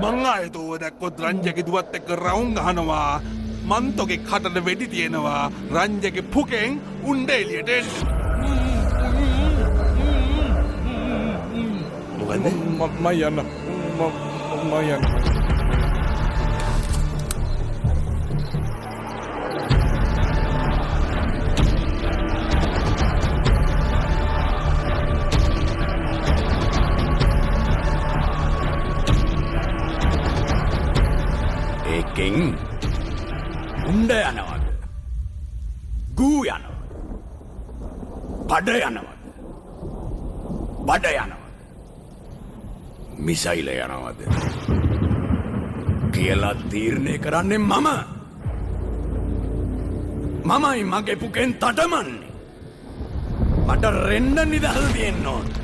මං ආයෙත් ඕව දැක්කොත් රංජගේ දුවත් එක්ක රවුම් ගහනවා. මන්තෝගේ කටට වෙඩි තියෙනවා. රංජගේ පුකෙන් උණ්ඩ එළියට එන්න. මොකද? මම යන්න. මම යන්න. ඒකෙන් උණ්ඩ යනවද? ගූ යනවද? පඩ යනවද? බඩ යනවද? මිසයිල යනවද? කියලා තීරණය කරන්නේ මම. මමයි මගේ පුකෙන් තටමන්නේ. මට රෙන්න නිදහස තියෙන්න ඕන.